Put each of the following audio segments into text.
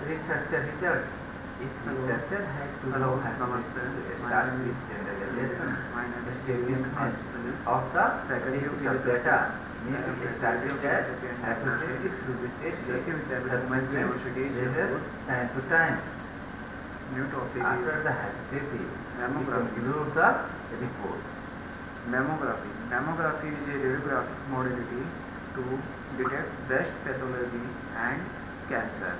Researcher results. If researcher had to Hello, know had namaste. to My start name with is generalization, my name is establishment Hospital. of the Faculty of basis of Physiotherapy. data, I may am be faculty started of as Physiotherapy and hypothesis Diagnostics. to be tested, Jyoti Vidyapeeth Women's subsequent University, results Jaipur. time to time. New topic After is the hypothesis, we mammography. conclude the report. Mammography. Mammography is a radiographic modality to detect breast pathology and cancer.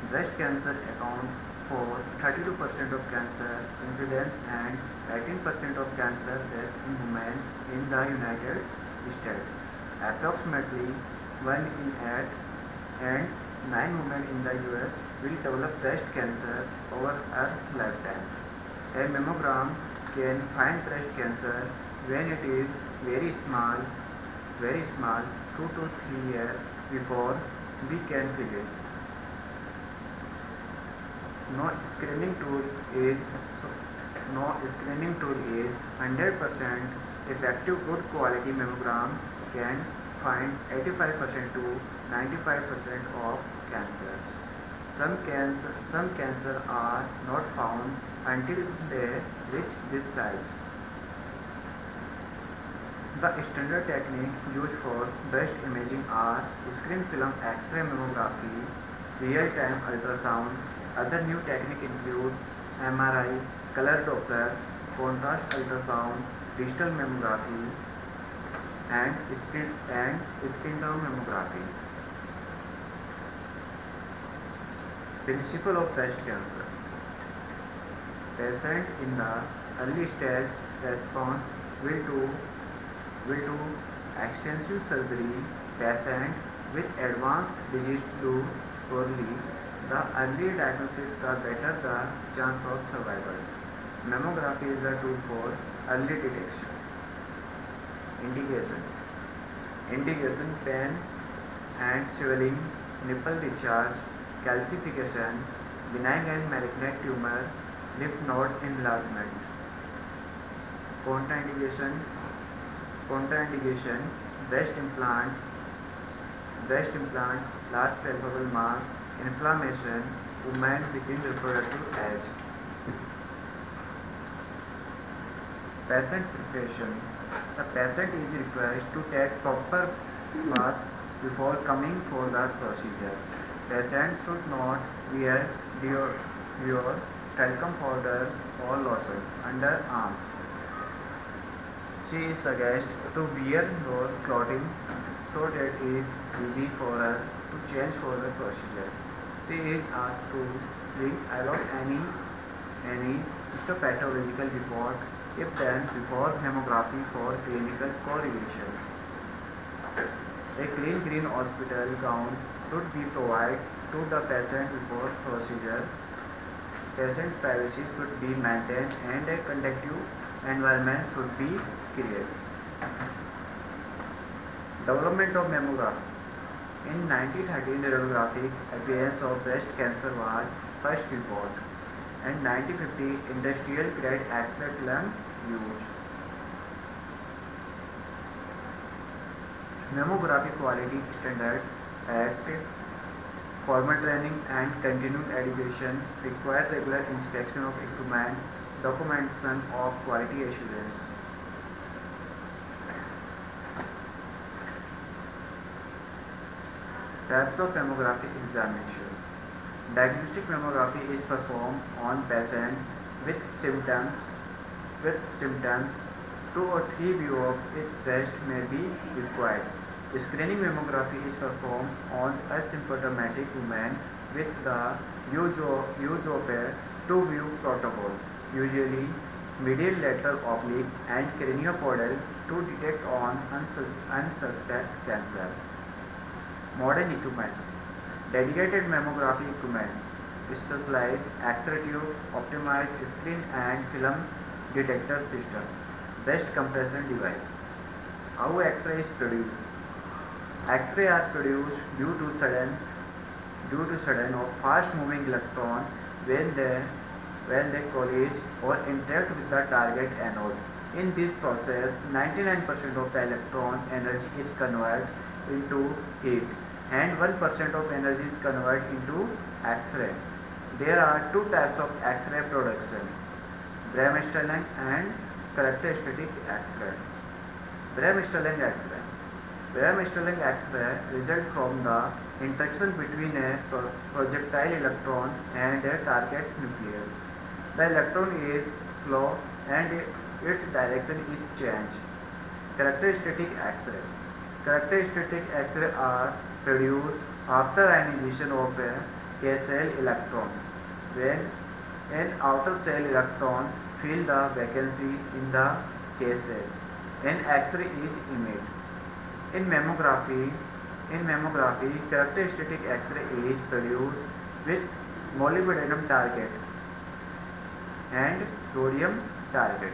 Breast cancer accounts for 32% of cancer incidence and 18% of cancer death in women in the United States. Approximately 1 in 8 and 9 women in the US will develop breast cancer over a lifetime. A mammogram can find breast cancer when it is very small, 2 to 3 years before we can feel it. No screening tool is so, no screening tool is 100% effective. Good quality mammogram can find 85% to 95% of cancer. Some cancer are not found until they reach this size. The standard technique used for breast imaging are screen film X-ray mammography, real-time ultrasound. Other new techniques include MRI, color Doppler, contrast ultrasound, digital mammography, and spin-down mammography. Principle of breast cancer. Patient in the early stage response will do will do extensive surgery. Patient with advanced disease do poorly. The earlier diagnosis, the better the chance of survival. Mammography is the tool for early detection. Indication. Indication: pain and swelling, nipple discharge, calcification, benign and malignant tumor, lymph node enlargement. Contraindication. Contraindication: breast implant, large palpable mass, inflammation, women within reproductive age. Patient preparation. The patient is required to take proper bath before coming for the procedure. Patient should not wear dior, talcum powder or lotion under arms. She is suggested to wear those clothing so that it is easy for her to change for the procedure. She is asked to bring along any histopathological report if done before mammography for clinical correlation. A clean green hospital gown should be provided to the patient before procedure. Patient privacy should be maintained and a conducive environment should be created. Development of mammography. In 1913, the radiographic appearance of breast cancer was first reported, and 1950 industrial grade X-ray film used. Mammography Quality Standard Act, formal training and continuing education require regular inspection of equipment, documentation of quality assurance. Types of mammography examination. Diagnostic mammography is performed on patients with symptoms. With symptoms, 2 or 3 views of each breast may be required. Screening mammography is performed on asymptomatic women with the use of a 2-view protocol, usually medial, lateral, oblique, and craniopodal, to detect on unsuspected cancer. Modern equipment. Dedicated mammography equipment, specialized X-ray tube, optimized screen and film detector system, breast compression device. How X-ray is produced? X-ray are produced due to sudden or fast moving electron when they collide or interact with the target anode. In this process, 99% of the electron energy is converted into heat. and 1% of energy is converted into X-ray. There are two types of X-ray production, Bremsstrahlung and characteristic X-ray. Bremsstrahlung X-ray. Bremsstrahlung X-ray results from the interaction between a projectile electron and a target nucleus. The electron is slow and its direction is changed. Characteristic X-ray. Characteristic X-ray are produced after ionization of a K-cell electron. When an outer cell electron fills the vacancy in the K-cell, an X-ray is emitted. In mammography, characteristic X-ray is produced with molybdenum target and rhodium target.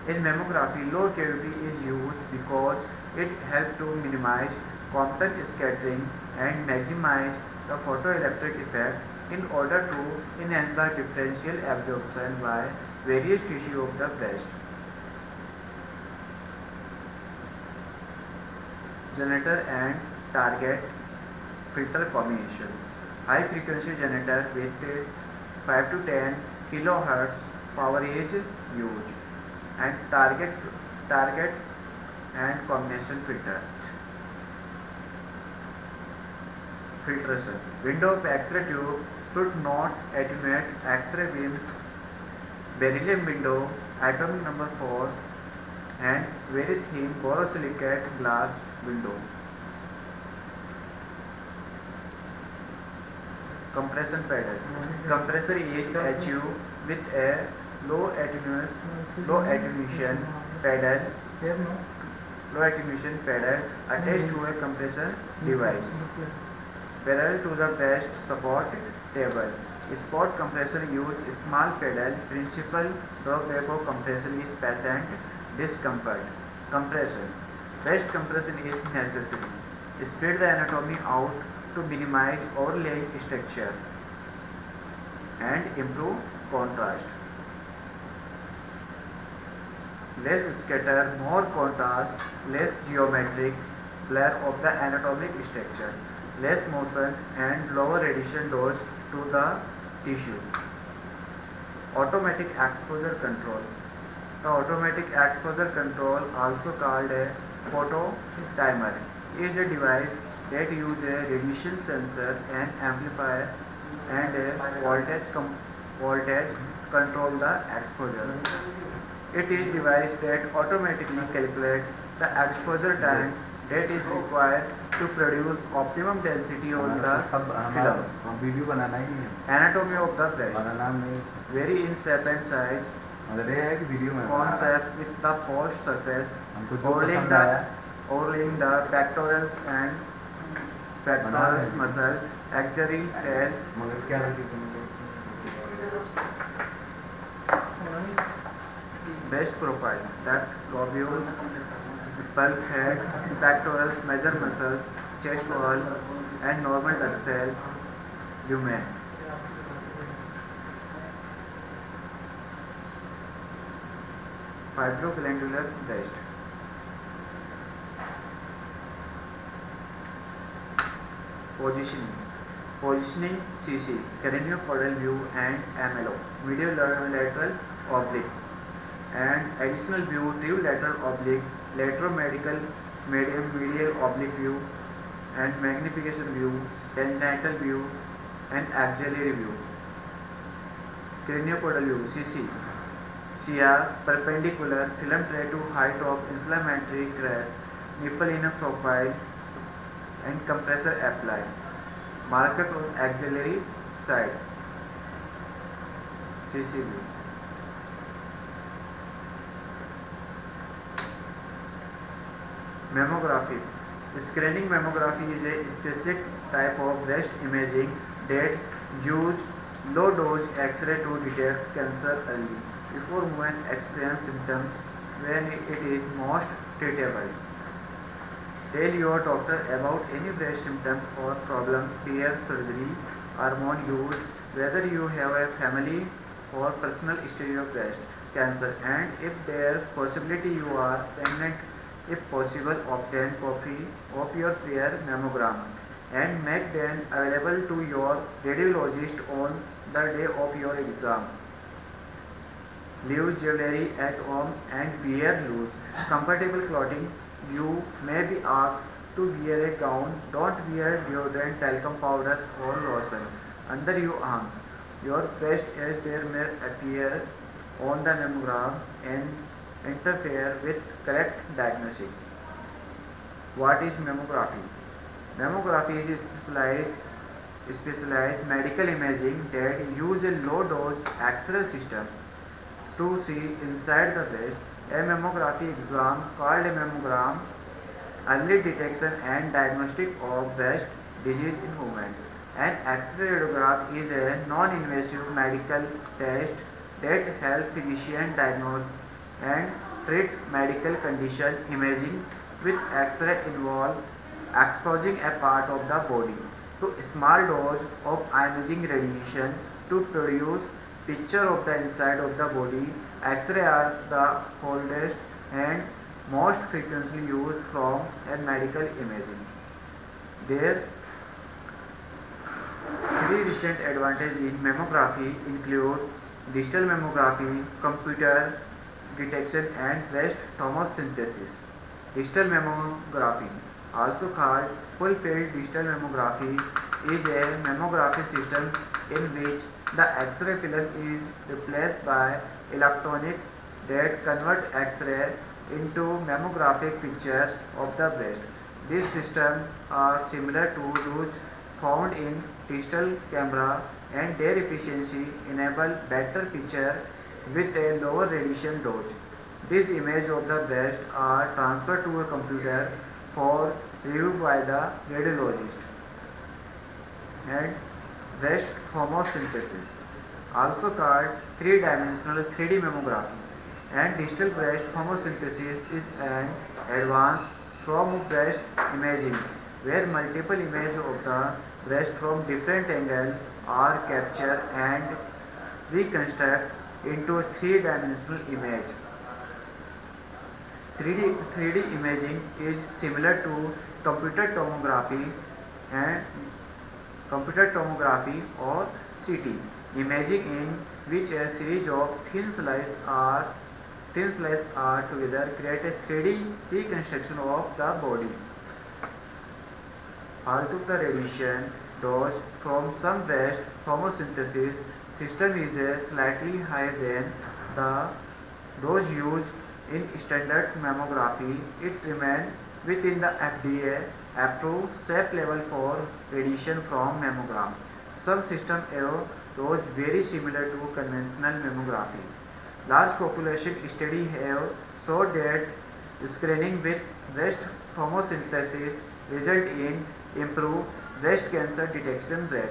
In mammography, low cavity is used because it helps to minimize Compton scattering and maximize the photoelectric effect in order to enhance the differential absorption by various tissue of the breast. Generator and target filter combination. High frequency generator with 5 to 10 kHz power is used, and target and combination filter. Filtration. Window of X-ray tube should not attenuate X-ray beam. Beryllium window, atomic number 4, and very thin borosilicate glass window. Compression pedal. Compressor is achieved with a low attenuation pedal attached to a compressor device parallel to the breast support table. Spot compressor use small pedal. Principal drawback of compression is patient discomfort. Compression. Breast compression is necessary. Spread the anatomy out to minimize overlaying structure and improve contrast. Less scatter, more contrast, less geometric blur of the anatomic structure, less motion and lower radiation dose to the tissue. Automatic exposure control. The automatic exposure control, also called a photo timer, is a device that uses a radiation sensor and amplifier and a voltage control the exposure. It is device that automatically calculates the exposure time that is required to produce optimum density on the film. Video बनाना ही है, Anatomy of the breast. बनाना नहीं, Vary in shape and size. मतलब ये है कि video में Concept with the post surface हमको जो पसंद आया overlaying the pectorals and pectorals muscle, axillary tail. मगर क्या लगी तुमको? Breast profile, that lobules, bulkhead, pectorals, major muscles, chest wall, and normal dorsal lumen. Fibroglandular breast. Positioning CC, craniocaudal view and MLO, medial lateral oblique, and additional view, lateral oblique, lateromedial medial oblique view, and magnification view, tangential view, and axillary view. Craniocaudal view (CC). CR, perpendicular, film tray to height of inflammatory crest, nipple in a profile, and compressor apply. Markers on axillary side. CC view. Mammography. Screening mammography is a specific type of breast imaging that uses low dose X-ray to detect cancer early, before women experience symptoms when it is most treatable. Tell your doctor about any breast symptoms or problem prior surgery, hormone use, whether you have a family or personal history of breast cancer, and if there possibility you are pregnant. If possible, obtain copy of your prior mammogram. and make them available to your radiologist on the day of your exam. Leave jewelry at home and wear loose, comfortable clothing. You may be asked to wear a gown. Don't wear deodorant, talcum powder, or lotion under your arms. Your breast as there may appear on the mammogram and interfere with correct diagnosis. What is mammography? Mammography is specialized medical imaging that use a low dose X-ray system to see inside the breast. A mammography exam called a mammogram early detection and diagnostic of breast disease in women. An X-ray radiograph is a non-invasive medical test that helps physicians diagnose and treat medical condition. Imaging with X-ray involve exposing a part of the body to a small dose of ionizing radiation to produce picture of the inside of the body. X-ray are the oldest and most frequently used form in medical imaging. There three recent advantages in mammography include digital mammography, computer detection and breast tomosynthesis. Digital mammography, also called full field digital mammography, is a mammography system in which the X-ray film is replaced by electronics that convert X-ray into mammographic pictures of the breast. These systems are similar to those found in digital camera and their efficiency enable better picture with a lower radiation dose. These images of the breast are transferred to a computer for review by the radiologist. And breast tomosynthesis, also called three-dimensional 3D mammography, and digital breast tomosynthesis is an advanced form of breast imaging where multiple images of the breast from different angles are captured and reconstructed into a three-dimensional image. 3D imaging is similar to computer tomography and computer tomography or CT imaging in which a series of thin slices are together create a 3D reconstruction of the body. Although the radiation dose from some breast tomosynthesis system is slightly higher than the dose used in standard mammography, it remains within the FDA approved safe level for radiation from mammogram. Some systems have dose very similar to conventional mammography. Large population studies have showed that screening with breast tomosynthesis result in improved breast cancer detection rate.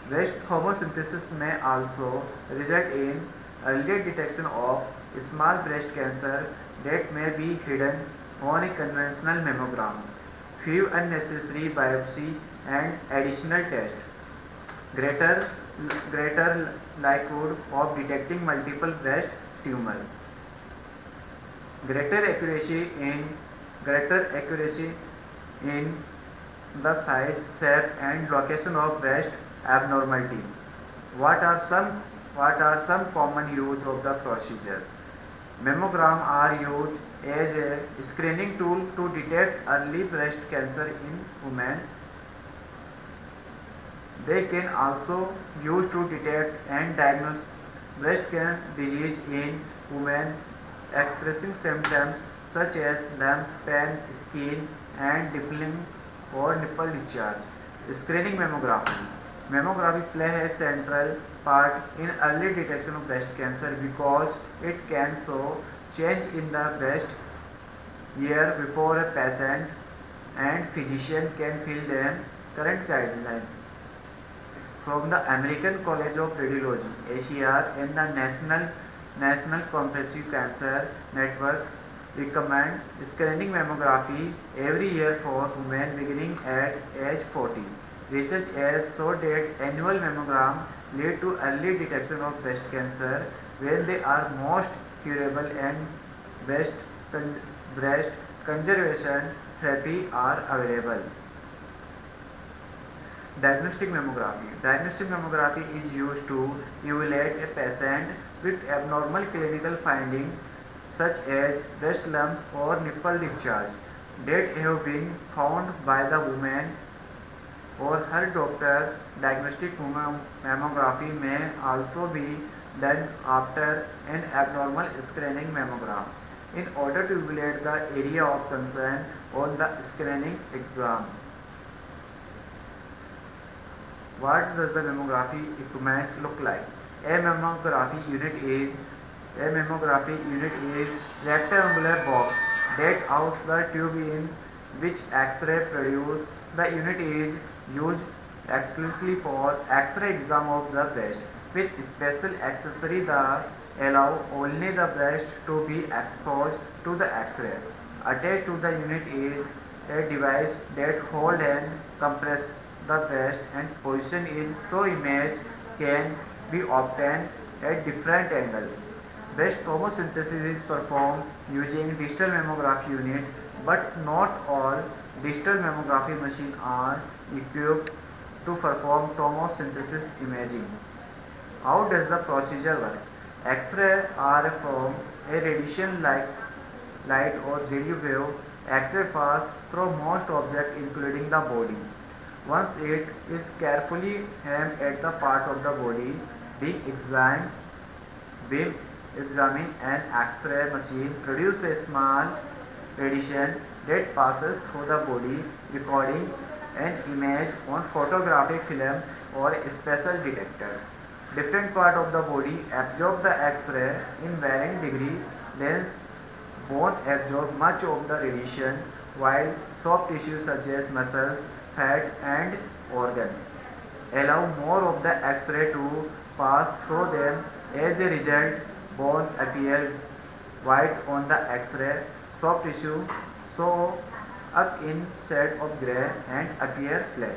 Breast tomosynthesis may also result in earlier detection of small breast cancer that may be hidden on a conventional mammogram. Few unnecessary biopsy and additional tests. Greater, greater likelihood of detecting multiple breast tumor. Greater accuracy in greater accuracy in the size, shape and location of breast abnormality. What are some common use of the procedure? Mammogram are used as a screening tool to detect early breast cancer in women. They can also used to detect and diagnose breast cancer disease in women expressing symptoms such as lump, pain, skin and dimpling or nipple discharge. Screening mammography. Mammography plays a central part in early detection of breast cancer because it can show change in the breast year before a patient and physician can fill them current guidelines. From the American College of Radiology, ACR and the National Comprehensive Cancer Network recommend screening mammography every year for women beginning at age 40. Research has shown that annual mammogram lead to early detection of breast cancer when they are most curable and breast conservation therapy are available. Diagnostic mammography. Diagnostic mammography is used to evaluate a patient with abnormal clinical findings such as breast lump or nipple discharge that have been found by the woman or her doctor. Diagnostic mammography may also be done after an abnormal screening mammogram in order to evaluate the area of concern on the screening exam. What does the mammography equipment look like? A mammography unit is a mammography unit is rectangular box that house the tube in which X-ray produced. The unit is used exclusively for X-ray exam of the breast with special accessory that allow only the breast to be exposed to the X-ray. Attached to the unit is a device that hold and compress the breast and position is so image can be obtained at different angle. Breast tomosynthesis is performed using digital mammography unit, but not all digital mammography machines are equipped to perform tomosynthesis imaging. How does the procedure work? X-ray are from a radiation like light or radio wave. X-ray pass through most objects including the body. Once it is carefully aimed at the part of the body being examined, being examined, an X-ray machine produces a small radiation that passes through the body, recording an image on photographic film or a special detector. Different part of the body absorb the X-ray in varying degree. Lens won't absorb much of the radiation, while soft tissues such as muscles, fat and organ allow more of the X-ray to pass through them. As a result, bone appear white on the X-ray. Soft tissue show up in shade of grey and appear flat.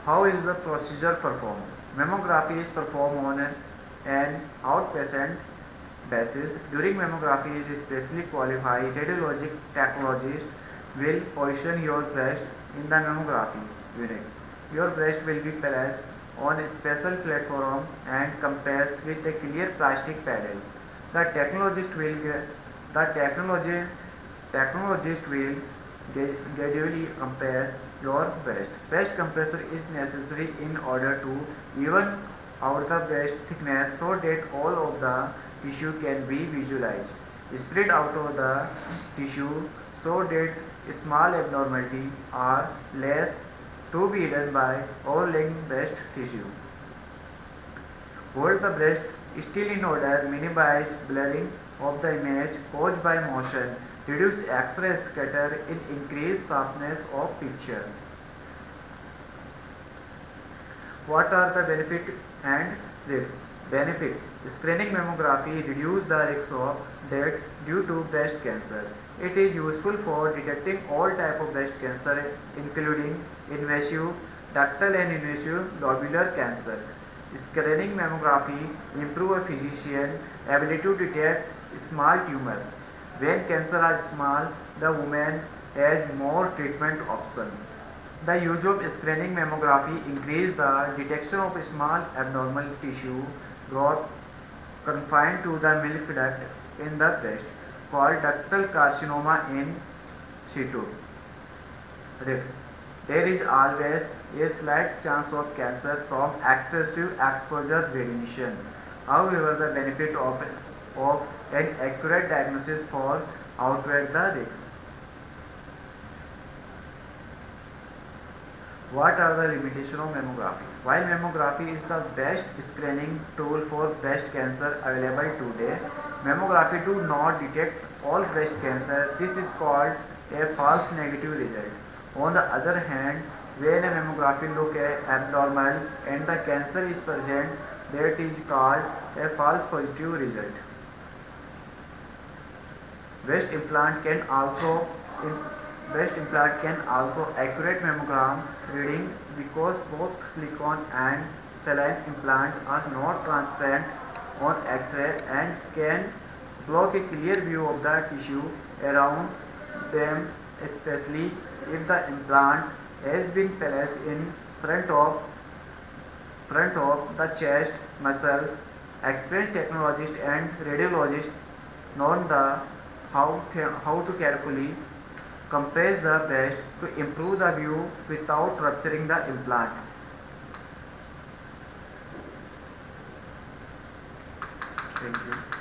How is the procedure performed? Mammography is performed on an outpatient basis. During mammography, a specially qualified radiologic technologist will position your breast in the mammography unit. Your breast will be placed on a special platform and compassed with a clear plastic paddle. The technologist will the technologist will gradually compress your breast. Breast compressor is necessary in order to even out the breast thickness so that all of the tissue can be visualized. Spread out of the tissue so that small abnormalities are less to be hidden by overlaying breast tissue. Hold the breast still in order, minimize blurring of the image caused by motion, reduce X-ray scatter in increase sharpness of picture. What are the benefit and risks? Benefit: screening mammography reduces the risk of death due to breast cancer. It is useful for detecting all types of breast cancer, including invasive, ductal and invasive lobular cancer. Screening mammography improves a physician's ability to detect small tumor. When cancer are small, the woman has more treatment options. The use of screening mammography increases the detection of small abnormal tissue growth confined to the milk duct in the breast, called ductal carcinoma in situ. Risks: there is always a slight chance of cancer from excessive exposure to radiation. However, the benefit of an accurate diagnosis far outweigh the risks. What are the limitations of mammography? While mammography is the best screening tool for breast cancer available today, mammography do not detect all breast cancer. This is called a false negative result. On the other hand, when a mammography looks abnormal and the cancer is present, that is called a false positive result. Breast implant can also breast implant can also accurate mammogram reading because both silicone and saline implant are not transparent on X-ray and can block a clear view of the tissue around them, especially if the implant has been placed in front of the chest muscles. Experienced technologists and radiologists know how to carefully compress the breast to improve the view without rupturing the implant. Thank you.